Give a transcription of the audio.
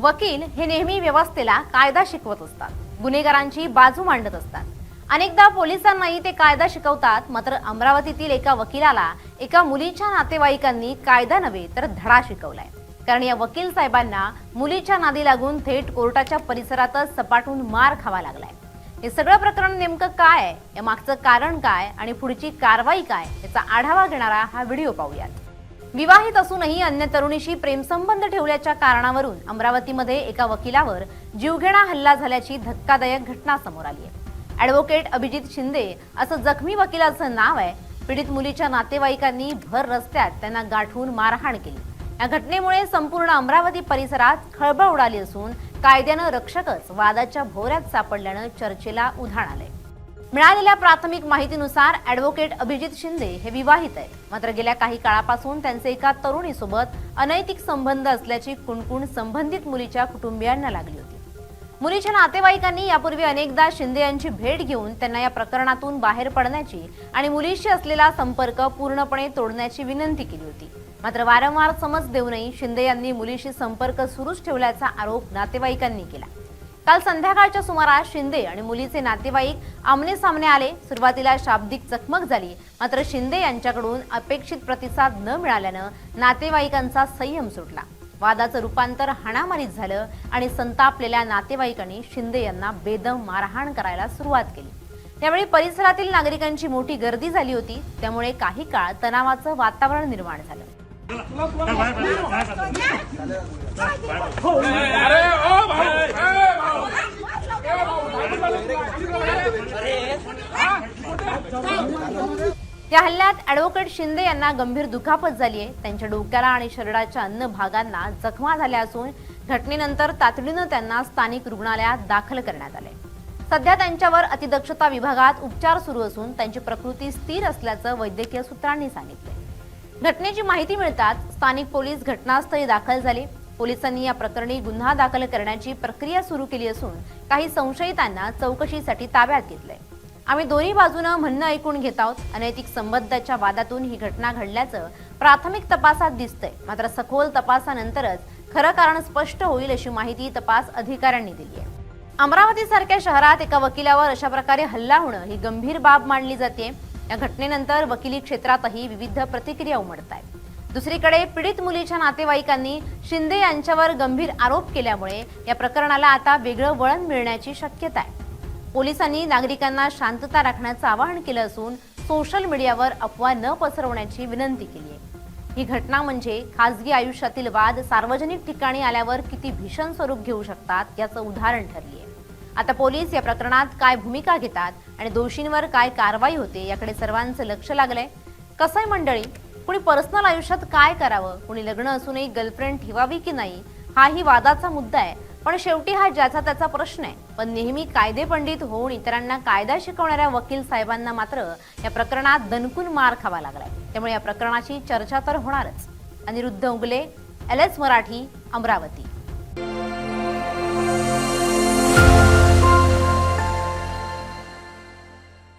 वकील हे नेहमी व्यवस्थेला कायदा शिकवत असतात, गुन्हेगारांची बाजू मांडत असतात। अनेकदा पोलिसांनाही ते कायदा शिकवतात। मात्र अमरावतीतील एका वकिलाला एका मुलीच्या नातेवाईकांनी कायदा नव्हे तर धडा शिकवलाय। कारण या वकील साहेबांना मुलीच्या नादी लागून थेट कोर्टाच्या परिसरातच सपाटून मार खावा लागलाय। हे सगळं प्रकरण नेमकं काय आहे, या मागचं कारण काय आणि पुढची कारवाई काय याचा आढावा घेणारा हा व्हिडिओ पाहूयात। विवाहित असूनही अन्य तरुणीशी प्रेमसंबंध ठेवल्याच्या कारणावरून अमरावतीमध्ये एका वकिलावर जीवघेणा हल्ला झाल्याची धक्कादायक घटना समोर आली आहे। ॲडव्होकेट अभिजित शिंदे असं जखमी वकिलाचं नाव आहे। पीडित मुलीच्या नातेवाईकांनी भर रस्त्यात त्यांना गाठून मारहाण केली। या घटनेमुळे संपूर्ण अमरावती परिसरात खळबळ उडाली असून कायद्यानं रक्षकच वादाच्या भोवऱ्यात सापडल्यानं चर्चेला उधाण आलंय। मिळालेल्या प्राथमिक माहितीनुसार ॲडव्होकेट अभिजित शिंदे हे विवाहित आहेत। मात्र गेल्या काही काळापासून त्यांचे एका तरुणीसोबत अनैतिक संबंध असल्याची कुणकुण संबंधित मुलीच्या कुटुंबियांना लागली होती। मुलीच्या नातेवाईकांनी यापूर्वी अनेकदा शिंदे यांची भेट घेऊन त्यांना या प्रकरणातून बाहेर पडण्याची आणि मुलीशी असलेला संपर्क पूर्णपणे तोडण्याची विनंती केली होती। मात्र वारंवार समज देऊनही शिंदे यांनी मुलीशी संपर्क सुरूच ठेवल्याचा आरोप नातेवाईकांनी केला। काल संध्याकाळच्या सुमारास शिंदे आणि मुलीचे नातेवाईक आमने सामने आले। सुरुवातीला शाब्दिक चकमक झाली। मात्र शिंदे यांच्याकडून अपेक्षित प्रतिसाद न मिळाल्यानं नातेवाईकांचा संयम सुटला। वादाचं रूपांतर हाणामारीत झालं आणि संतापलेल्या नातेवाईकांनी शिंदे यांना बेदम मारहाण करायला सुरुवात केली। त्यावेळी परिसरातील नागरिकांची मोठी गर्दी झाली होती। त्यामुळे काही काळ तणावाचं वातावरण निर्माण झालं। या हल्ल्यात ॲडव्होकेट शिंदे यांना गंभीर दुखापत झाली आहे। त्यांच्या डोक्याला आणि शरीराच्या अन्य भागांना जखमा झाल्या असून घटनेनंतर तातडीनं त्यांना स्थानिक रुग्णालयात दाखल करण्यात आले। सध्या त्यांच्यावर अतिदक्षता विभागात उपचार सुरू असून त्यांची प्रकृती स्थिर असल्याचं वैद्यकीय सूत्रांनी सांगितले। घटनेची माहिती मिळताच स्थानिक पोलीस घटनास्थळी दाखल झाले। पोलिसांनी या प्रकरणी गुन्हा दाखल करण्याची प्रक्रिया सुरू केली असून काही संशयितांना चौकशीसाठी ताब्यात घेतलंय। आम्ही दोन्ही बाजूनं म्हणणं ऐकून घेत आहोत। अनैतिक संबंधाच्या वादातून ही घटना घडल्याचं प्राथमिक तपासात दिसतंय। मात्र सखोल तपासानंतरच खरं कारण स्पष्ट होईल अशी माहिती तपास अधिकाऱ्यांनी दिली आहे। अमरावतीसारख्या शहरात एका वकिलावर अशा प्रकारे हल्ला होणं ही गंभीर बाब मानली जाते। या घटनेनंतर वकिली क्षेत्रातही विविध प्रतिक्रिया उमटत आहेत। दुसरीकडे पीडित मुलीच्या नातेवाईकांनी शिंदे यांच्यावर गंभीर आरोप केल्यामुळे या प्रकरणाला आता वेगळं वळण मिळण्याची शक्यता आहे। पोलिसांनी नागरिकांना शांतता राखण्याचं आवाहन केलं असून सोशल मीडियावर अफवा न पसरवण्याची विनंती केली आहे। ही घटना म्हणजे खासगी आयुष्यातील वाद सार्वजनिक ठिकाणी आल्यावर किती भीषण स्वरूप घेऊ शकतात याचं उदाहरण ठरली आहे। आता पोलीस या प्रकरणात काय भूमिका घेतात आणि दोषींवर काय कारवाई होते याकडे सर्वांचं लक्ष लागलंय। कसंय मंडळी, कुणी पर्सनल आयुष्यात काय करावं, कुणी लग्न असूनही गर्लफ्रेंड ठेवावी की नाही हाही वादाचा मुद्दा आहे। पण शेवटी हा ज्याचा त्याचा प्रश्न आहे। पण नेहमी कायदेपंडित होऊन इतरांना कायदा शिकवणाऱ्या वकील साहेबांना मात्र या प्रकरणात दणकून मार खावा लागलाय। त्यामुळे या प्रकरणाची चर्चा तर होणारच। अनिरुद्ध उगले, LS मराठी, अमरावती।